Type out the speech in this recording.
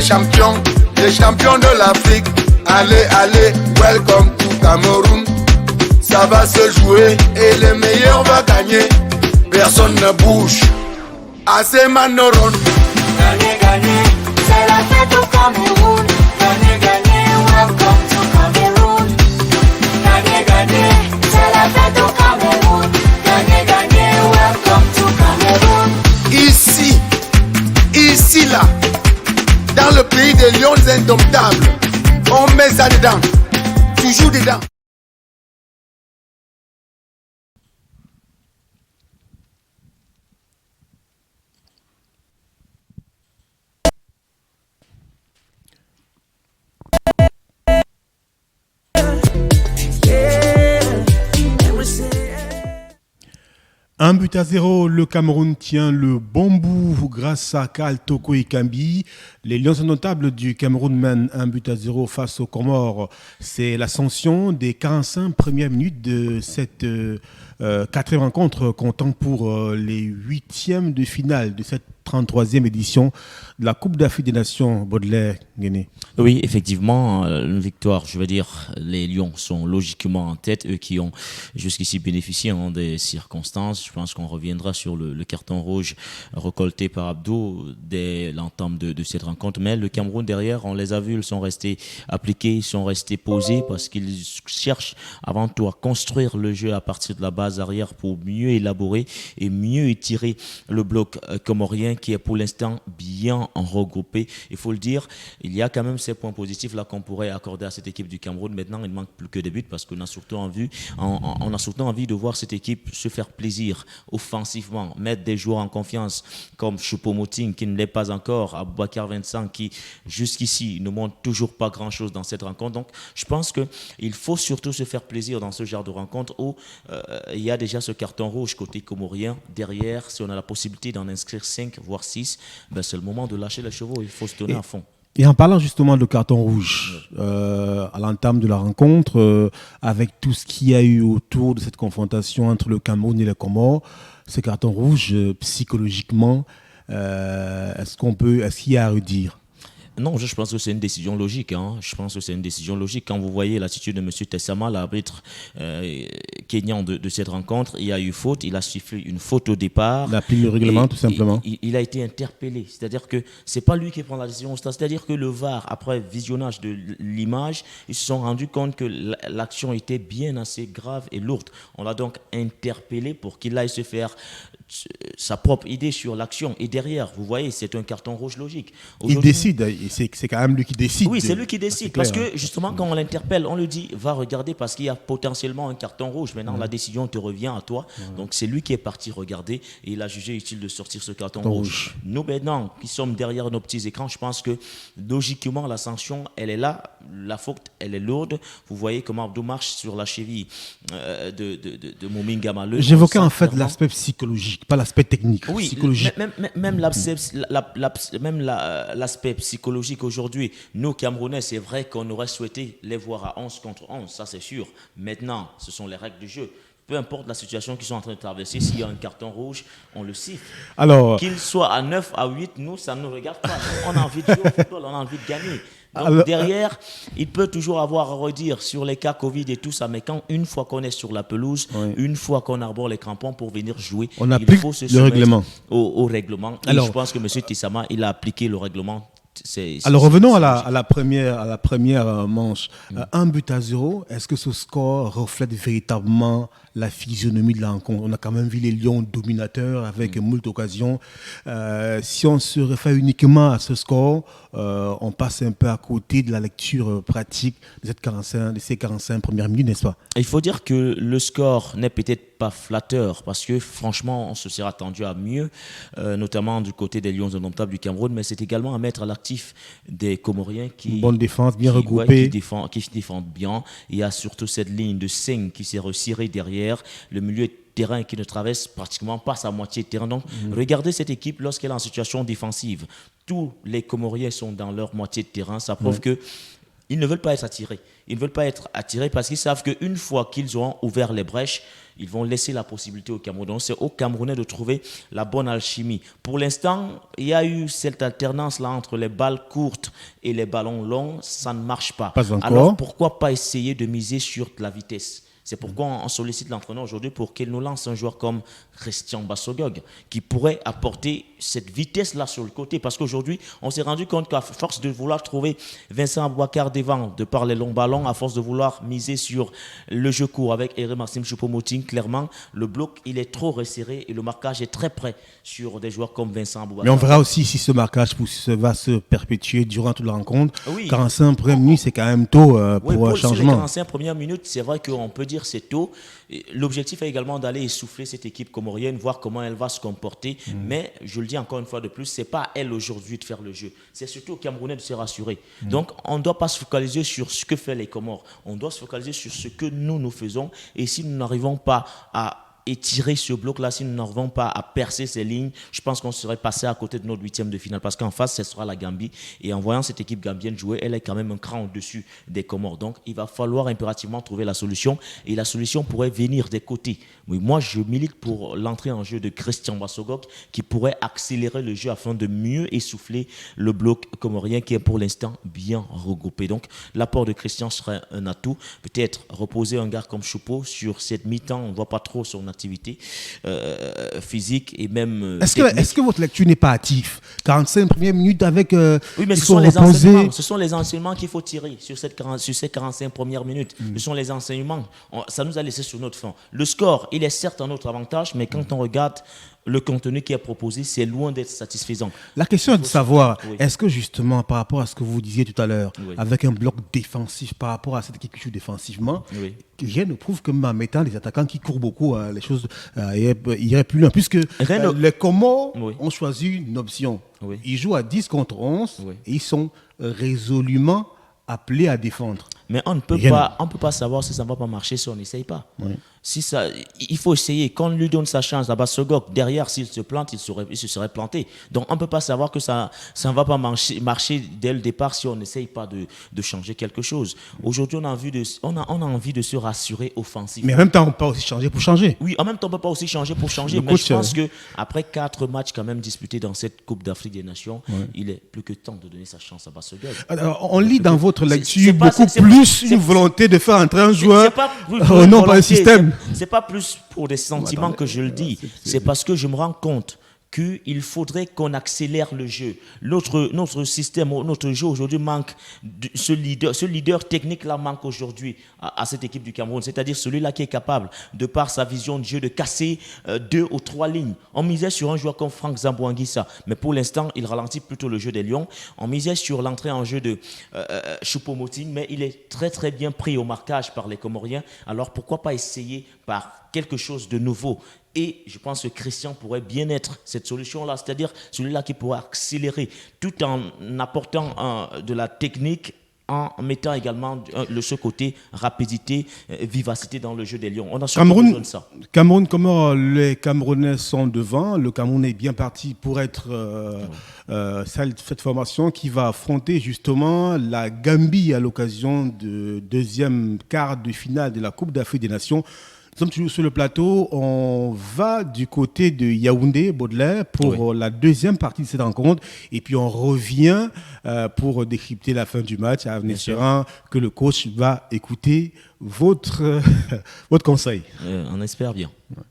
les champions de l'Afrique. Allez, allez, welcome to Cameroun. Ça va se jouer et le meilleur va gagner. Personne ne bouge. Assez Manoron. Gagné, gagné, c'est la fête au Cameroun. Gagné, gagné, welcome to Cameroun. Gagné, gagné, c'est la fête au Cameroun. Gagné, gagné, welcome to Cameroun. Ici là, dans le pays des lions indomptables, on met ça dedans, toujours dedans. Un but à zéro, le Cameroun tient le bon bout grâce à Kal Toko Ekambi. Les Lions indomptables du Cameroun mènent un but à zéro face aux Comores. C'est l'ascension des 45 premières minutes de cette quatrième rencontre comptant pour les huitièmes de finale de cette 33e édition de la Coupe d'Afrique des Nations. Baudelaire, Guéné. Oui, effectivement, une victoire, je veux dire, les Lions sont logiquement en tête, eux qui ont jusqu'ici bénéficié des circonstances. Je pense qu'on reviendra sur le carton rouge récolté par Abdou dès l'entame de cette rencontre. Mais le Cameroun derrière, on les a vus, ils sont restés appliqués, ils sont restés posés parce qu'ils cherchent avant tout à construire le jeu à partir de la base arrière pour mieux élaborer et mieux étirer le bloc comorien qui est pour l'instant bien regroupé. Il faut le dire, il y a quand même ces points positifs là qu'on pourrait accorder à cette équipe du Cameroun. Maintenant, il ne manque plus que des buts parce qu'on a surtout envie de voir cette équipe se faire plaisir offensivement, mettre des joueurs en confiance comme Choupo-Moting qui ne l'est pas encore, Aboubakar Vincent qui jusqu'ici ne montre toujours pas grand-chose dans cette rencontre. Donc, je pense qu'il faut surtout se faire plaisir dans ce genre de rencontre où il y a déjà ce carton rouge côté comorien. Derrière, si on a la possibilité d'en inscrire 5, voire 6, ben c'est le moment de lâcher les chevaux, il faut se donner à fond. Et en parlant justement de carton rouge, à l'entame de la rencontre, avec tout ce qu'il y a eu autour de cette confrontation entre le Cameroun et les Comores, ce carton rouge, psychologiquement, est-ce qu'il y a à redire ? Non, je pense que c'est une décision logique. Je pense que c'est une décision logique. Quand vous voyez l'attitude de M. Tessama, l'arbitre kényan de cette rencontre, il y a eu faute, il a sifflé une faute au départ. Il a appliqué le règlement, tout simplement. Il a été interpellé. C'est-à-dire que c'est pas lui qui prend la décision. C'est-à-dire que le VAR, après visionnage de l'image, ils se sont rendus compte que l'action était bien assez grave et lourde. On l'a donc interpellé pour qu'il aille se faire sa propre idée sur l'action. Et derrière, vous voyez, c'est un carton rouge logique. Il décide, c'est quand même lui qui décide. Oui, c'est lui qui décide. Parce que justement, quand on l'interpelle, on lui dit, va regarder parce qu'il y a potentiellement un carton rouge. Maintenant, la décision te revient à toi. Donc, c'est lui qui est parti regarder et il a jugé utile de sortir ce carton rouge. Nous, maintenant, qui sommes derrière nos petits écrans, je pense que logiquement, la sanction, elle est là. La faute, elle est lourde. Vous voyez comment Abdou marche sur la cheville de Moumine Gamaleu. J'évoquais en fait l'aspect psychologique, pas l'aspect technique. Oui, psychologique. Même l'aspect psychologique aujourd'hui, nous Camerounais, c'est vrai qu'on aurait souhaité les voir à 11 contre 11, ça c'est sûr. Maintenant, ce sont les règles du jeu. Peu importe la situation qu'ils sont en train de traverser, s'il y a un carton rouge, on le siffle. Alors, qu'il soit à 9, à 8, nous, ça ne nous regarde pas. On a envie de jouer au football, on a envie de gagner. Donc derrière, il peut toujours avoir à redire sur les cas Covid et tout ça, mais quand une fois qu'on est sur la pelouse, une fois qu'on arbore les crampons pour venir jouer, il faut se soumettre au règlement. Et je pense que M. Tissama, il a appliqué le règlement. Alors revenons à la première manche. 1-0, est-ce que ce score reflète véritablement la physionomie de la rencontre? On a quand même vu les Lions dominateurs avec moult occasions. Si on se réfère uniquement à ce score, on passe un peu à côté de la lecture pratique de ces 45 premières minutes, n'est-ce pas? Il faut dire que le score n'est peut-être pas flatteur parce que franchement, on se serait attendu à mieux, notamment du côté des Lions indomptables du Cameroun, mais c'est également à mettre à l'actif des Comoriens qui... Bonne défense, bien regroupée. Qui défendent bien. Il y a surtout cette ligne de 5 qui s'est resserrée derrière, le milieu de terrain qui ne traverse pratiquement pas sa moitié de terrain. Donc, regardez cette équipe lorsqu'elle est en situation défensive. Tous les Comoriens sont dans leur moitié de terrain. Ça prouve que ils ne veulent pas être attirés. Ils ne veulent pas être attirés parce qu'ils savent qu'une fois qu'ils auront ouvert les brèches, ils vont laisser la possibilité au Cameroun. Donc c'est aux Camerounais de trouver la bonne alchimie. Pour l'instant, il y a eu cette alternance-là entre les balles courtes et les ballons longs, ça ne marche pas. Pas encore. Alors pourquoi pas essayer de miser sur la vitesse? C'est pourquoi on sollicite l'entraîneur aujourd'hui pour qu'il nous lance un joueur comme Christian Bassogog, qui pourrait apporter cette vitesse-là sur le côté. Parce qu'aujourd'hui, on s'est rendu compte qu'à force de vouloir trouver Vincent Abouakar devant, de par les longs ballons, à force de vouloir miser sur le jeu court avec Ere Maxime Choupo-Moting, clairement, le bloc, il est trop resserré et le marquage est très près sur des joueurs comme Vincent Abouakar. Mais on verra aussi si ce marquage va se perpétuer durant toute la rencontre. Oui. 45 premières minutes, c'est quand même tôt pour un sur les changement. 45 premières minutes, c'est vrai qu'on peut dire c'est tôt. Et l'objectif est également d'aller essouffler cette équipe comorienne, voir comment elle va se comporter. Mais je le dis encore une fois de plus, c'est pas à elle aujourd'hui de faire le jeu. C'est surtout aux Camerounais de se rassurer. Donc on ne doit pas se focaliser sur ce que fait les Comores. On doit se focaliser sur ce que nous faisons. Et si nous n'arrivons pas à étirer ce bloc-là, si nous n'arrivons pas à percer ces lignes, je pense qu'on serait passé à côté de notre 8e de finale, parce qu'en face, ce sera la Gambie, et en voyant cette équipe gambienne jouer, elle est quand même un cran au-dessus des Comores. Donc, il va falloir impérativement trouver la solution, et la solution pourrait venir des côtés. Oui, moi, je milite pour l'entrée en jeu de Christian Bassogog, qui pourrait accélérer le jeu afin de mieux essouffler le bloc comorien, qui est pour l'instant bien regroupé. Donc, l'apport de Christian serait un atout. Peut-être reposer un gars comme Choupo sur cette mi-temps, on ne voit pas trop son activité physique et même Est-ce que votre lecture n'est pas hâtive? 45 premières minutes avec oui, mais ce sont les enseignements qu'il faut tirer sur ces 45 premières minutes. Ce sont les enseignements. Ça nous a laissé sur notre fin. Le score, il est certes un autre avantage, mais quand on regarde le contenu qui est proposé, c'est loin d'être satisfaisant. La question est de savoir, est-ce que justement, par rapport à ce que vous disiez tout à l'heure, avec un bloc défensif, par rapport à cette équipe qui joue défensivement, rien ne prouve que en mettant des attaquants qui courent beaucoup, les choses iraient plus loin, puisque les Comores ont choisi une option. Ils jouent à 10 contre 11 et ils sont résolument appelés à défendre. Mais on ne peut pas savoir si ça ne va pas marcher si on n'essaye pas. Si ça, il faut essayer. Quand on lui donne sa chance à Bassogog, derrière, s'il se plante, il se serait planté. Donc, on ne peut pas savoir que ça ne va pas marcher dès le départ si on n'essaye pas de changer quelque chose. Aujourd'hui, on a envie de se rassurer offensivement. Mais en même temps, on ne peut pas aussi changer pour changer. Oui, en même temps, on ne peut pas aussi changer pour changer. Mais je pense qu'après 4 matchs quand même disputés dans cette Coupe d'Afrique des Nations, il est plus que temps de donner sa chance à Bassogog. Alors, on lit dans votre lecture beaucoup plus une volonté de faire entrer un joueur non pas un système. C'est pas plus pour des sentiments que je le dis. C'est parce que je me rends compte qu'il faudrait qu'on accélère le jeu. Notre système, notre jeu aujourd'hui manque, ce leader technique-là manque aujourd'hui à cette équipe du Cameroun. C'est-à-dire celui-là qui est capable, de par sa vision de jeu, de casser 2 ou 3 lignes. On misait sur un joueur comme Franck Zambo-Anguissa, mais pour l'instant, il ralentit plutôt le jeu des Lions. On misait sur l'entrée en jeu de Choupo-Moting, mais il est très très bien pris au marquage par les Comoriens. Alors pourquoi pas essayer par quelque chose de nouveau? Et je pense que Christian pourrait bien être cette solution-là, c'est-à-dire celui-là qui pourrait accélérer tout en apportant de la technique, en mettant également ce côté rapidité, vivacité dans le jeu des Lions. On a surtout besoin de ça. Cameroun, comment les Camerounais sont devant? Le Cameroun est bien parti pour être cette formation qui va affronter justement la Gambie à l'occasion de deuxième quart de finale de la Coupe d'Afrique des Nations. Nous sommes toujours sur le plateau. On va du côté de Yaoundé, Baudelaire, pour la deuxième partie de cette rencontre. Et puis on revient pour décrypter la fin du match en espérant que le coach va écouter votre conseil. On espère bien. Ouais.